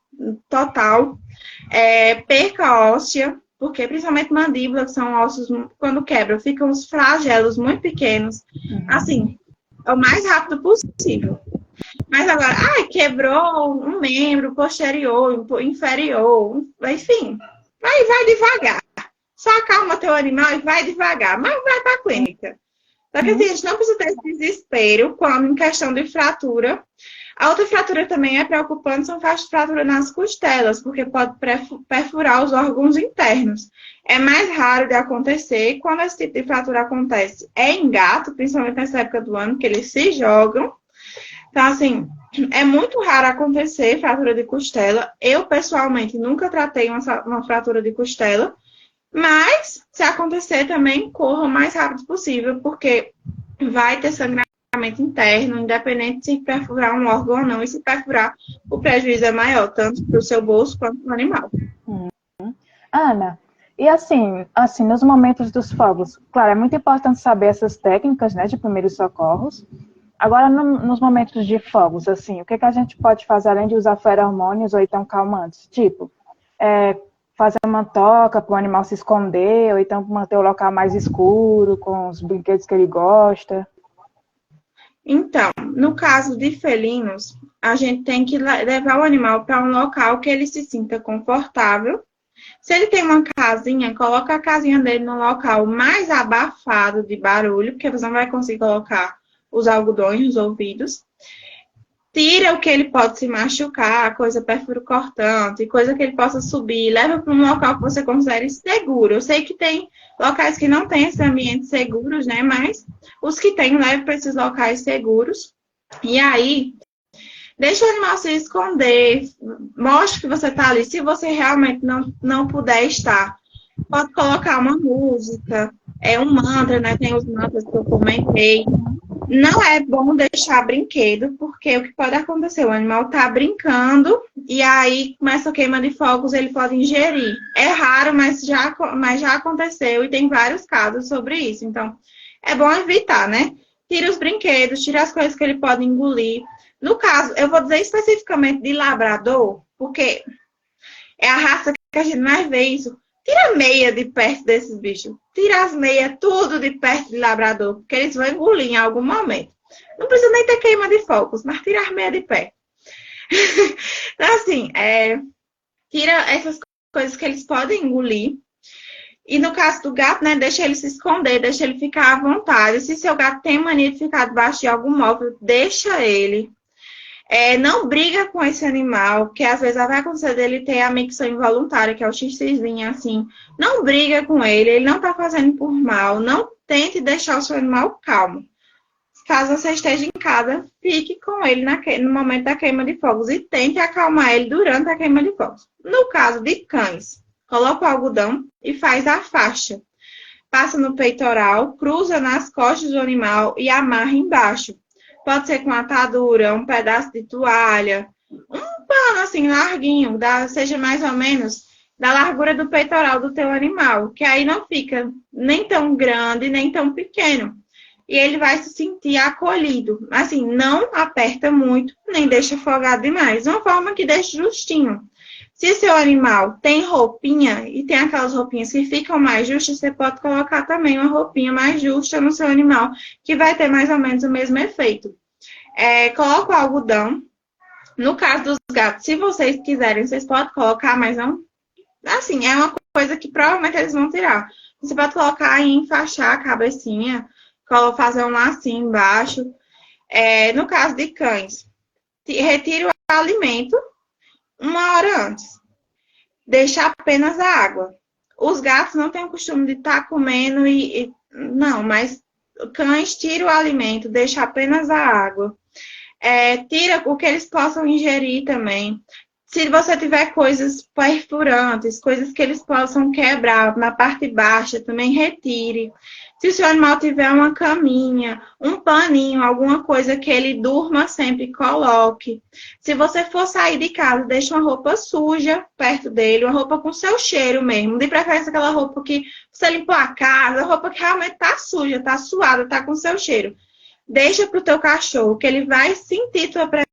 total, perca óssea, porque principalmente mandíbula, que são ossos, quando quebram, ficam os flagelos muito pequenos. Assim, é o mais rápido possível. Mas agora, quebrou um membro posterior, inferior, enfim, vai devagar. Só acalma teu animal e vai devagar, mas vai para a clínica. Só que assim, a gente não precisa ter esse desespero quando em questão de fratura. A outra fratura também é preocupante, são fraturas nas costelas, porque pode perfurar os órgãos internos. É mais raro de acontecer. Quando esse tipo de fratura acontece, é em gato, principalmente nessa época do ano, que eles se jogam. Então, assim, é muito raro acontecer fratura de costela. Eu, pessoalmente, nunca tratei uma fratura de costela. Mas, se acontecer também, corra o mais rápido possível, porque vai ter sangramento interno, independente de se perfurar um órgão ou não. E se perfurar, o prejuízo é maior, tanto para o seu bolso quanto para o animal. Ana, e assim, nos momentos dos fogos, claro, é muito importante saber essas técnicas, né, de primeiros socorros. Agora, nos momentos de fogos, assim, o que a gente pode fazer além de usar feromônios ou então calmantes? Tipo, fazer uma toca para o animal se esconder, ou então manter o local mais escuro, com os brinquedos que ele gosta. Então, no caso de felinos, a gente tem que levar o animal para um local que ele se sinta confortável. Se ele tem uma casinha, coloca a casinha dele no local mais abafado de barulho, porque você não vai conseguir colocar os algodões nos ouvidos. Tira o que ele pode se machucar, coisa perfuro-cortante, coisa que ele possa subir, leva para um local que você considere seguro. Eu sei que tem locais que não têm esses ambientes seguros, né? Mas os que têm, leva para esses locais seguros. E aí, deixa o animal se esconder, mostre que você está ali. Se você realmente não puder estar, pode colocar uma música, um mantra, né? Tem os mantras que eu comentei. Não é bom deixar brinquedo, porque o que pode acontecer? O animal está brincando e aí começa a queima de fogos, ele pode ingerir. É raro, mas já aconteceu e tem vários casos sobre isso. Então, é bom evitar, né? Tira os brinquedos, tira as coisas que ele pode engolir. No caso, eu vou dizer especificamente de labrador, porque é a raça que a gente mais vê isso. Tira a meia de perto desses bichos. Tira as meias tudo de perto de labrador, porque eles vão engolir em algum momento. Não precisa nem ter queima de focos, mas tira as meias de perto. Então, assim, tira essas coisas que eles podem engolir. E no caso do gato, né, deixa ele se esconder, deixa ele ficar à vontade. Se seu gato tem mania de ficar debaixo de algum móvel, deixa ele. Não briga com esse animal, que às vezes vai acontecer dele ter a micção involuntária, que é o xixizinho, assim. Não briga com ele não tá fazendo por mal. Não tente deixar o seu animal calmo. Caso você esteja em casa, fique com ele no momento da queima de fogos e tente acalmar ele durante a queima de fogos. No caso de cães, coloca o algodão e faz a faixa. Passa no peitoral, cruza nas costas do animal e amarra embaixo. Pode ser com atadura, um pedaço de toalha, um pano assim larguinho, seja mais ou menos da largura do peitoral do teu animal, que aí não fica nem tão grande, nem tão pequeno. E ele vai se sentir acolhido. Assim, não aperta muito, nem deixa afogado demais. Uma forma que deixa justinho. Se seu animal tem roupinha, e tem aquelas roupinhas que ficam mais justas, você pode colocar também uma roupinha mais justa no seu animal, que vai ter mais ou menos o mesmo efeito. Coloca o algodão. No caso dos gatos, se vocês quiserem, vocês podem colocar, mas não... Assim, é uma coisa que provavelmente eles vão tirar. Você pode colocar e enfaixar a cabecinha, fazer um lacinho embaixo. No caso de cães, retire o alimento 1 hora antes. Deixa apenas a água. Os gatos não têm o costume de estar comendo não, mas cães, tira o alimento, deixa apenas a água. Tira o que eles possam ingerir também. Se você tiver coisas perfurantes, coisas que eles possam quebrar na parte baixa, também retire. Se o seu animal tiver uma caminha, um paninho, alguma coisa que ele durma sempre, coloque. Se você for sair de casa, deixe uma roupa suja perto dele, uma roupa com seu cheiro mesmo. De preferência aquela roupa que você limpou a casa, roupa que realmente está suja, está suada, está com seu cheiro. Deixa para o teu cachorro, que ele vai sentir tua presença.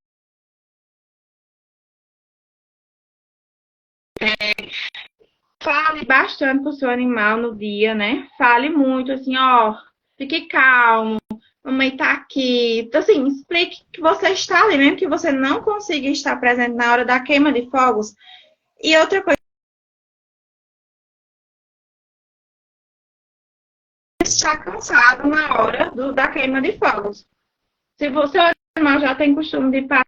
Fale bastante pro seu animal no dia, né? Fale muito, assim, ó, fique calmo, mamãe tá aqui. Então, assim, explique que você está ali, mesmo que você não consiga estar presente na hora da queima de fogos. E outra coisa, está cansado na hora da queima de fogos. Se o seu animal já tem costume de passar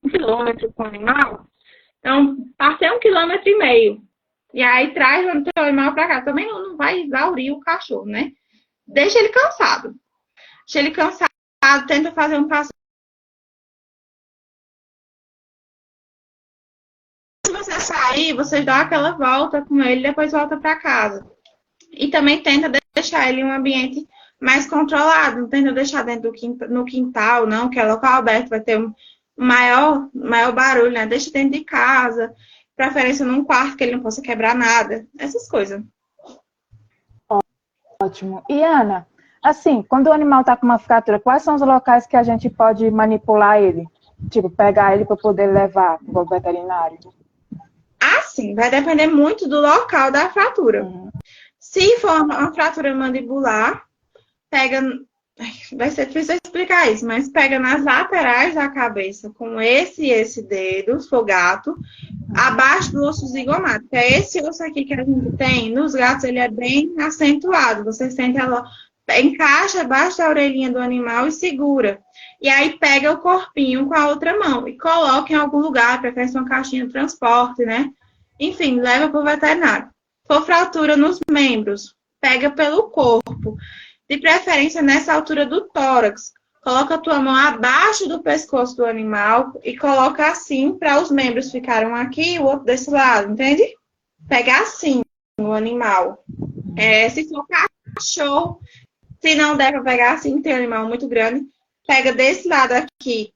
1 quilômetro com o animal, então, passei 1,5 km. E aí traz o teu animal para cá. Também não vai exaurir o cachorro, né? Deixa ele cansado. Deixa ele cansado, tenta fazer um passeio. Se você sair, você dá aquela volta com ele, depois volta para casa. E também tenta deixar ele em um ambiente mais controlado. Não tenta deixar dentro no quintal, não, que é local aberto, vai ter um maior barulho, né? Deixa dentro de casa, preferência num quarto que ele não possa quebrar nada, essas coisas. Ótimo. E Ana, assim, quando o animal está com uma fratura, quais são os locais que a gente pode manipular ele? Tipo, pegar ele para poder levar para o veterinário? Assim, vai depender muito do local da fratura. Se for uma fratura mandibular, pega... Vai ser difícil explicar isso, mas pega nas laterais da cabeça com esse dedo, se for gato, abaixo do osso zigomático. É esse osso aqui que a gente tem. Nos gatos, ele é bem acentuado. Você sente ela, encaixa abaixo da orelhinha do animal e segura. E aí pega o corpinho com a outra mão e coloca em algum lugar, prefere uma caixinha de transporte, né? Enfim, leva para o veterinário. Se for fratura nos membros, pega pelo corpo. De preferência nessa altura do tórax. Coloca a tua mão abaixo do pescoço do animal e coloca assim para os membros ficarem aqui e o outro desse lado, entende? Pega assim o animal. Se for cachorro, se não der para pegar assim, tem um animal muito grande, pega desse lado aqui,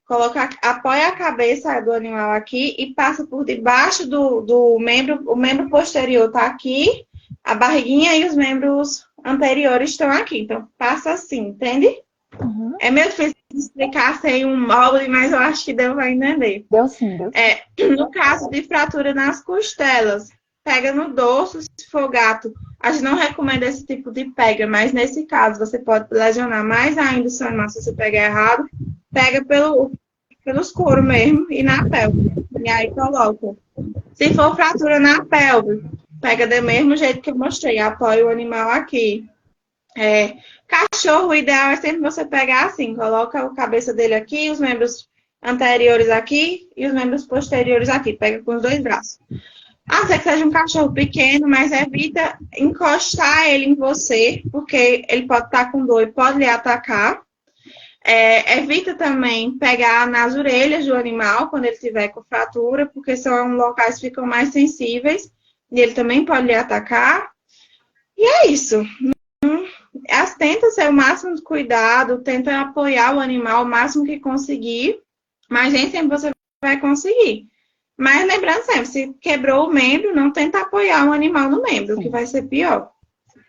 apoia a cabeça do animal aqui e passa por debaixo do membro, o membro posterior tá aqui, a barriguinha e os membros anteriores estão aqui. Então, passa assim, entende? Uhum. É meio difícil de explicar sem um molde, mas eu acho que deu para entender. Deu sim. No caso de fratura nas costelas, pega no dorso, se for gato. A gente não recomenda esse tipo de pega, mas nesse caso você pode lesionar mais ainda o seu animal se você pegar errado. Pega pelos coros mesmo e na pelve. E aí coloca. Se for fratura na pelve, pega do mesmo jeito que eu mostrei. Apoia o animal aqui. Cachorro, o ideal é sempre você pegar assim. Coloca a cabeça dele aqui, os membros anteriores aqui e os membros posteriores aqui. Pega com os 2 braços. A não ser que seja um cachorro pequeno, mas evita encostar ele em você, porque ele pode estar com dor e pode lhe atacar. Evita também pegar nas orelhas do animal quando ele estiver com fratura, porque são locais que ficam mais sensíveis e ele também pode lhe atacar. E é isso. Tenta ser o máximo de cuidado, tenta apoiar o animal o máximo que conseguir, mas nem sempre você vai conseguir. Mas lembrando sempre, se quebrou o membro, não tenta apoiar um animal no membro, que vai ser pior.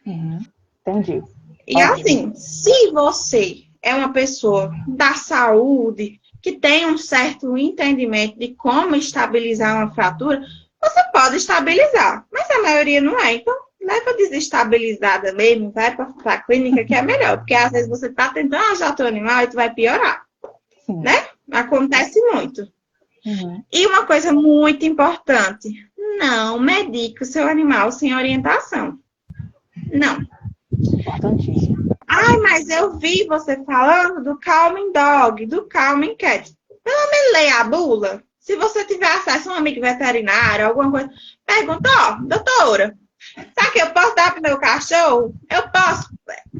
Entendi. E assim, se você é uma pessoa da saúde, que tem um certo entendimento de como estabilizar uma fratura, você pode estabilizar, mas a maioria não é. Então, leva desestabilizada mesmo, vai para a clínica que é melhor, porque às vezes você está tentando ajudar o teu animal e tu vai piorar, né? Acontece muito. E uma coisa muito importante, não medique o seu animal sem orientação. Não. Importantíssimo. Ai, mas eu vi você falando do Calming Dog, do Calming Cat. Pelo menos leia a bula. Se você tiver acesso a um amigo veterinário, alguma coisa, pergunta, ó, doutora, sabe que eu posso dar pro meu cachorro? Eu posso.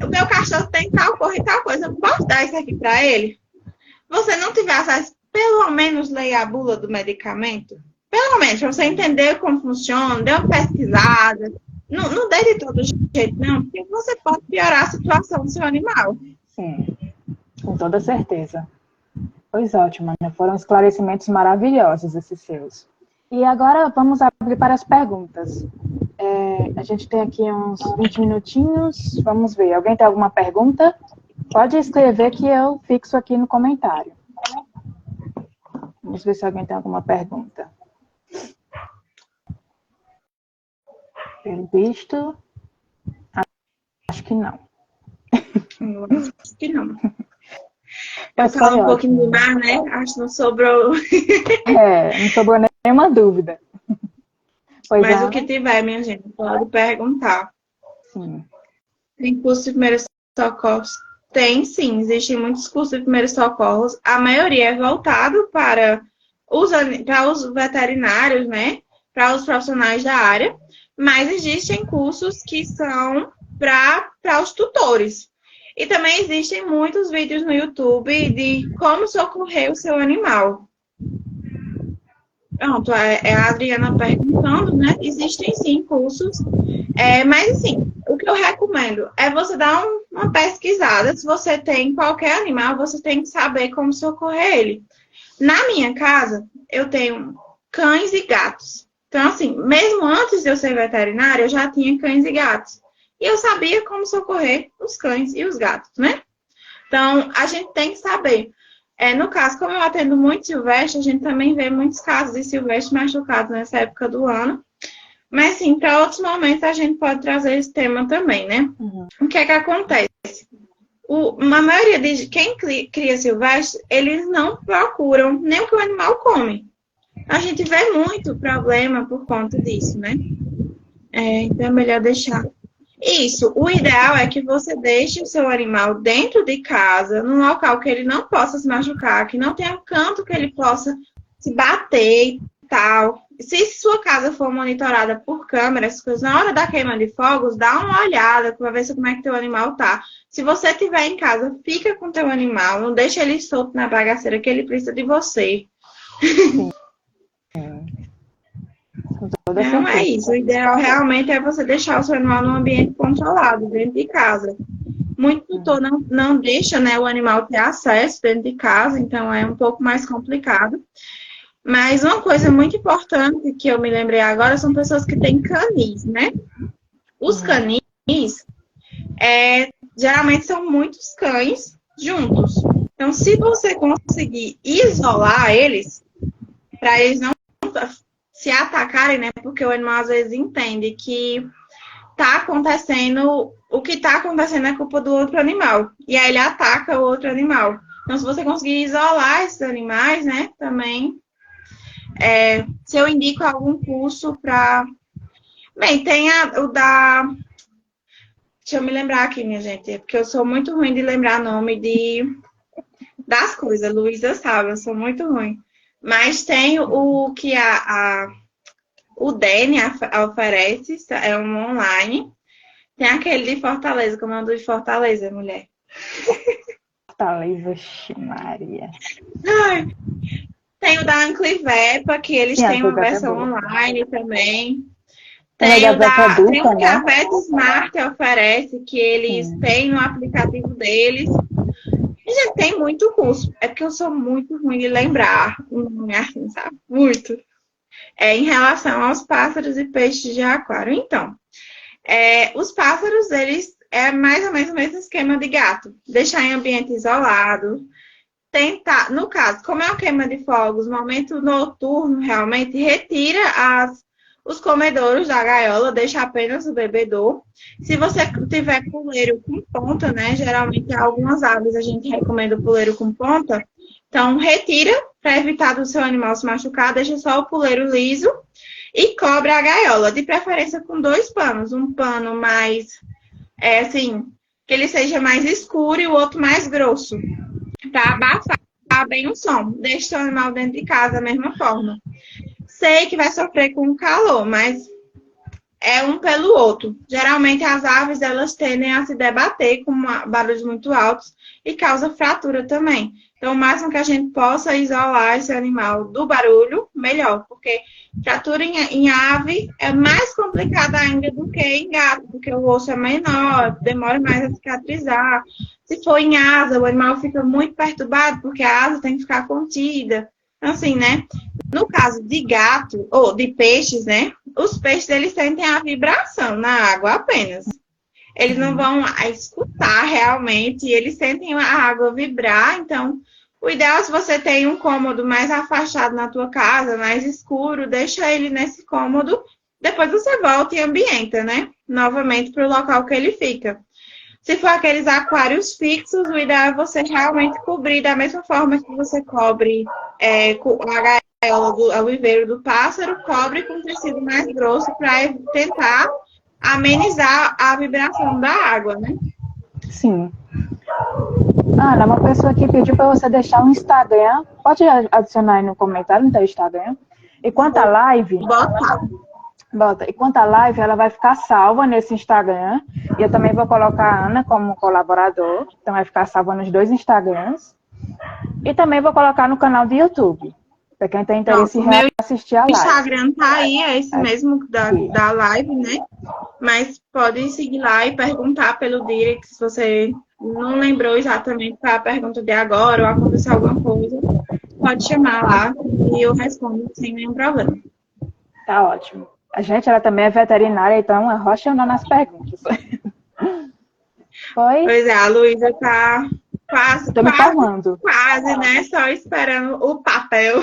O meu cachorro tem tal cor e tal coisa. Eu posso dar isso aqui para ele? Você não tiver acesso, pelo menos leia a bula do medicamento. Pelo menos, para você entender como funciona, dê uma pesquisada. Não dê de todo jeito, não, porque você pode piorar a situação do seu animal. Sim, com toda certeza. Pois ótimo, Ana. Foram esclarecimentos maravilhosos esses seus. E agora vamos abrir para as perguntas. A gente tem aqui uns 20 minutinhos. Vamos ver. Alguém tem alguma pergunta? Pode escrever que eu fixo aqui no comentário. Vamos ver se alguém tem alguma pergunta. Pelo visto, acho que não. Acho que não. Eu falo um pouquinho do mar, né? Acho que não sobrou. Não sobrou nenhuma dúvida. Pois mas o que tiver, minha gente, pode perguntar. Sim. Tem curso de primeiros socorros? Tem, sim. Existem muitos cursos de primeiros socorros. A maioria é voltado para os veterinários, né? Para os profissionais da área. Mas existem cursos que são para os tutores. E também existem muitos vídeos no YouTube de como socorrer o seu animal. Pronto, é a Adriana perguntando, né? Existem sim cursos. Mas assim, o que eu recomendo é você dar uma pesquisada. Se você tem qualquer animal, você tem que saber como socorrer ele. Na minha casa, eu tenho cães e gatos. Então, assim, mesmo antes de eu ser veterinária, eu já tinha cães e gatos. E eu sabia como socorrer os cães e os gatos, né? Então, a gente tem que saber. No caso, como eu atendo muito silvestre, a gente também vê muitos casos de silvestre machucados nessa época do ano. Mas, sim, para outros momentos a gente pode trazer esse tema também, né? Uhum. O que é que acontece? A maioria de quem cria silvestre, eles não procuram nem o que o animal come. A gente vê muito problema por conta disso, né? Então é melhor deixar. Isso, o ideal é que você deixe o seu animal dentro de casa, num local que ele não possa se machucar, que não tenha um canto que ele possa se bater e tal. Se sua casa for monitorada por câmeras, na hora da queima de fogos, dá uma olhada para ver como é que teu animal tá. Se você estiver em casa, fica com teu animal, não deixa ele solto na bagaceira, que ele precisa de você. Sim. Não é isso. O ideal realmente é você deixar o seu animal num ambiente controlado, dentro de casa. Muito tutor não deixa, né, o animal ter acesso dentro de casa, então é um pouco mais complicado. Mas uma coisa muito importante que eu me lembrei agora são pessoas que têm canis, né? Os canis, geralmente são muitos cães juntos. Então, se você conseguir isolar eles, para eles não se atacarem, né? Porque o animal às vezes entende que tá acontecendo, o que tá acontecendo é culpa do outro animal. E aí ele ataca o outro animal. Então, se você conseguir isolar esses animais, né? Também, se eu indico algum curso para... Bem, tem o da... Deixa eu me lembrar aqui, minha gente, porque eu sou muito ruim de lembrar nome das coisas. Luísa sabe, eu sou muito ruim. Mas tem o que o DENE oferece, é um online. Tem aquele de Fortaleza, como é o de Fortaleza, mulher? Fortaleza, Maria. Ai, tem o da Anclivepa, que eles têm uma versão online também. Tem o que a VetSmart oferece, que eles têm no aplicativo deles. E já tem muito curso. É porque eu sou muito ruim de lembrar o nome assim, sabe? Muito. Em relação aos pássaros e peixes de aquário. Então, os pássaros, eles é mais ou menos o mesmo esquema de gato. Deixar em ambiente isolado. Tentar, no caso, como é uma queima de fogos, no momento noturno, realmente, retira os comedouros da gaiola, deixa apenas o bebedouro. Se você tiver puleiro com ponta, né? Geralmente, algumas aves a gente recomenda o puleiro com ponta. Então, retira para evitar do seu animal se machucar, deixa só o puleiro liso e cobre a gaiola, de preferência com 2 panos. Um pano mais, assim, que ele seja mais escuro e o outro mais grosso, para abafar bem o som. Deixa o animal dentro de casa da mesma forma. Sei que vai sofrer com o calor, mas é um pelo outro. Geralmente as aves elas tendem a se debater com barulhos muito altos e causa fratura também. Então, o máximo que a gente possa isolar esse animal do barulho, melhor. Porque fratura em ave é mais complicada ainda do que em gato, porque o osso é menor, demora mais a cicatrizar. Se for em asa, o animal fica muito perturbado, porque a asa tem que ficar contida. Então, assim, né? No caso de gato, ou de peixes, né? Os peixes, eles sentem a vibração na água apenas. Eles não vão escutar realmente, eles sentem a água vibrar. Então, o ideal, se você tem um cômodo mais afastado na tua casa, mais escuro, deixa ele nesse cômodo. Depois você volta e ambienta, né? Novamente para o local que ele fica. Se for aqueles aquários fixos, o ideal é você realmente cobrir da mesma forma que você cobre a gaiola o viveiro do pássaro, cobre com tecido mais grosso para tentar amenizar a vibração da água, né? Sim. Ana, uma pessoa aqui pediu para você deixar um Instagram. Pode adicionar aí no comentário no teu Instagram. E quanto à live... Bota. E quanto à live, ela vai ficar salva nesse Instagram. E eu também vou colocar a Ana como colaborador. Então vai ficar salva nos 2 Instagrams. E também vou colocar no canal do YouTube. Para quem tem interesse em assistir a live. O Instagram tá aí, é esse mesmo da live, né? Mas pode seguir lá e perguntar pelo direct se você não lembrou exatamente qual a pergunta de agora ou aconteceu alguma coisa. Pode chamar lá e eu respondo sem nenhum problema. Tá ótimo. A gente, ela também é veterinária, então é rochando nas perguntas. Pois é, a Luísa tá quase, né? Só esperando o papel.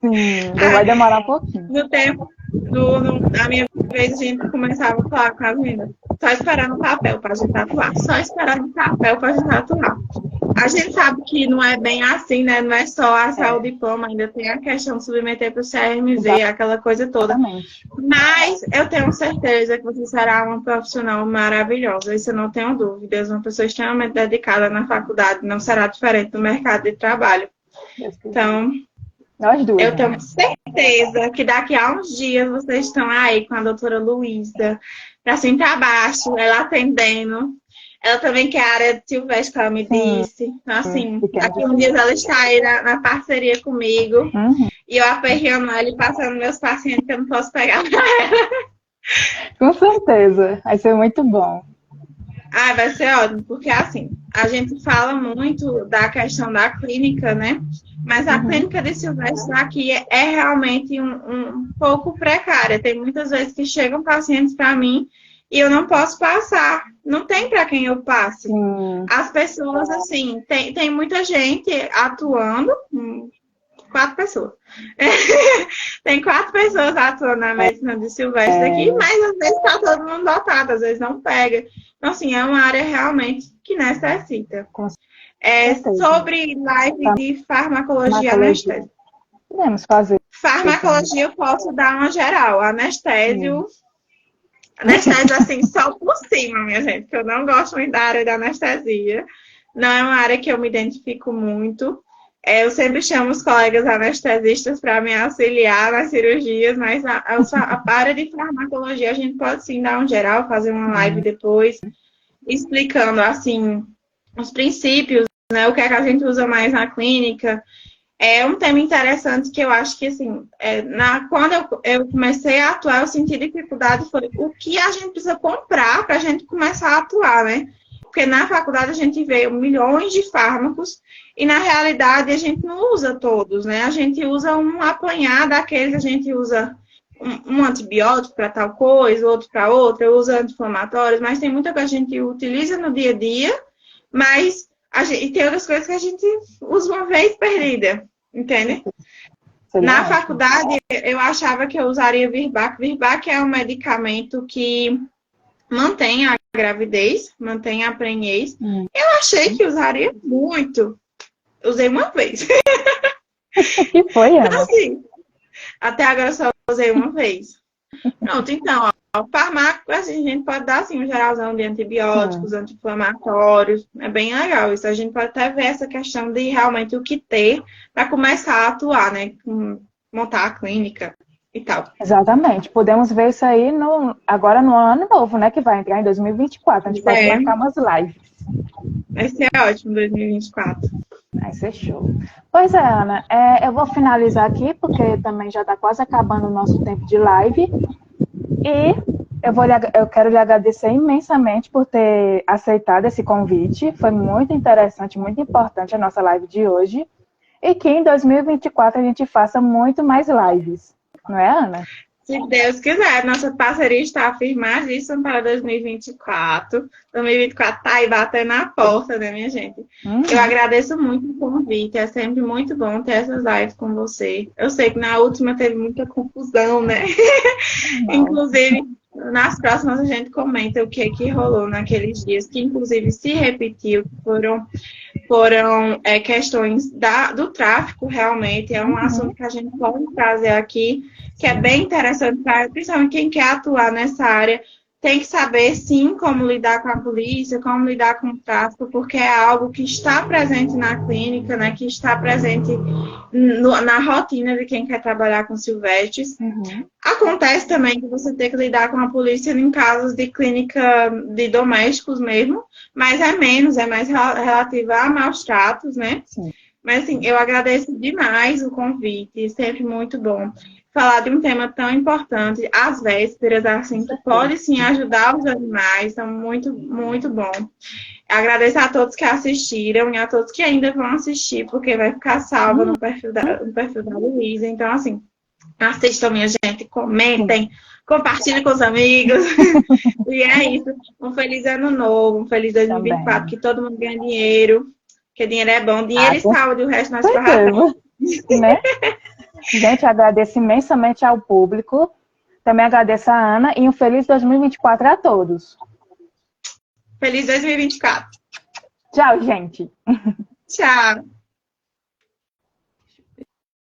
Sim, vai demorar um pouquinho. No tempo, na minha vez, a gente começava a falar com as meninas. Só esperando o papel pra gente atuar. Só esperando o papel pra gente atuar. A gente sabe que não é bem assim, né? Não é só achar o diploma, ainda tem a questão de submeter para o CRMV, aquela coisa toda. Exatamente. Mas eu tenho certeza que você será uma profissional maravilhosa, isso eu não tenho dúvidas. Uma pessoa extremamente dedicada na faculdade, não será diferente do mercado de trabalho. Então, nós duas, eu tenho certeza que daqui a uns dias vocês estão aí com a doutora Luísa, para cima e para baixo, ela atendendo. Ela também quer a área de silvestre, que ela me disse. Então, assim, daqui um dia ela está aí na parceria comigo. E eu aperreando ela e passando meus pacientes que eu não posso pegar pra ela. Com certeza. Vai ser muito bom. Ah, vai ser ótimo, porque assim, a gente fala muito da questão da clínica, né? Mas a clínica de silvestre aqui é realmente um pouco precária. Tem muitas vezes que chegam pacientes para mim e eu não posso passar. Não tem para quem eu passe. As pessoas, assim, tem muita gente atuando, 4 pessoas. Tem 4 pessoas atuando na medicina de silvestre aqui, mas às vezes está todo mundo lotado, às vezes não pega. Então, assim, é uma área realmente que necessita. Sobre live de farmacologia anestésica. Podemos fazer. Farmacologia eu posso dar uma geral. Anestésio, assim, só por cima, minha gente, porque eu não gosto muito da área da anestesia. Não é uma área que eu me identifico muito. Eu sempre chamo os colegas anestesistas para me auxiliar nas cirurgias, mas a área de farmacologia a gente pode sim dar um geral, fazer uma live depois, explicando, assim, os princípios, né, o que é que a gente usa mais na clínica. É um tema interessante que eu acho que, assim, quando eu comecei a atuar, eu senti dificuldade, foi o que a gente precisa comprar para a gente começar a atuar, né? Porque na faculdade a gente vê milhões de fármacos e, na realidade, a gente não usa todos, né? A gente usa um apanhado daqueles, a gente usa um antibiótico para tal coisa, outro para outra, usa anti-inflamatórios, mas tem muita coisa que a gente utiliza no dia a dia, mas e tem outras coisas que a gente usa uma vez perdida, entende? Na faculdade, eu achava que eu usaria Virbac. Virbac é um medicamento que mantém a gravidez, mantém a prenhez. Eu achei que usaria muito. Usei uma vez. O que foi, Ana? Então, assim, até agora só usei uma vez. Pronto, então, ó, fármaco, assim, a gente pode dar assim, um geralzão de antibióticos, anti-inflamatórios. É bem legal isso. A gente pode até ver essa questão de realmente o que ter para começar a atuar, né? Montar a clínica e tal. Exatamente. Podemos ver isso aí agora no ano novo, né? Que vai entrar em 2024. A gente pode marcar umas lives. Vai ser ótimo 2024. Vai ser show. Pois é, Ana, eu vou finalizar aqui, porque também já está quase acabando o nosso tempo de live. E eu quero lhe agradecer imensamente por ter aceitado esse convite. Foi muito interessante, muito importante a nossa live de hoje. E que em 2024 a gente faça muito mais lives. Não é, Ana? Se Deus quiser, nossa parceria está afirmadíssima para 2024. 2024 está aí batendo na porta, né, minha gente? Eu agradeço muito o convite. É sempre muito bom ter essas lives com você. Eu sei que na última teve muita confusão, né? Inclusive, nas próximas a gente comenta o que rolou naqueles dias, que inclusive se repetiu, foram questões do tráfico, realmente. É um assunto que a gente pode trazer aqui, que é bem interessante, principalmente quem quer atuar nessa área, tem que saber, sim, como lidar com a polícia, como lidar com o tráfico, porque é algo que está presente na clínica, né, que está presente na rotina de quem quer trabalhar com silvestres. Acontece também que você tem que lidar com a polícia em casos de clínica de domésticos mesmo, mas é menos, é mais relativa a maus tratos, né? Sim. Mas, assim, eu agradeço demais o convite, sempre muito bom falar de um tema tão importante, às vésperas, assim, que pode, sim, ajudar os animais, então, muito, muito bom. Agradeço a todos que assistiram e a todos que ainda vão assistir, porque vai ficar salvo no perfil da Luísa, então, assim, assistam, minha gente, comentem, compartilhem com os amigos. E é isso. Um feliz ano novo, um feliz 2024, que todo mundo ganhe dinheiro, porque dinheiro é bom. Dinheiro e saúde, o resto nós forramos. Né? Gente, agradeço imensamente ao público. Também agradeço a Ana e um feliz 2024 a todos. Feliz 2024. Tchau, gente. Tchau.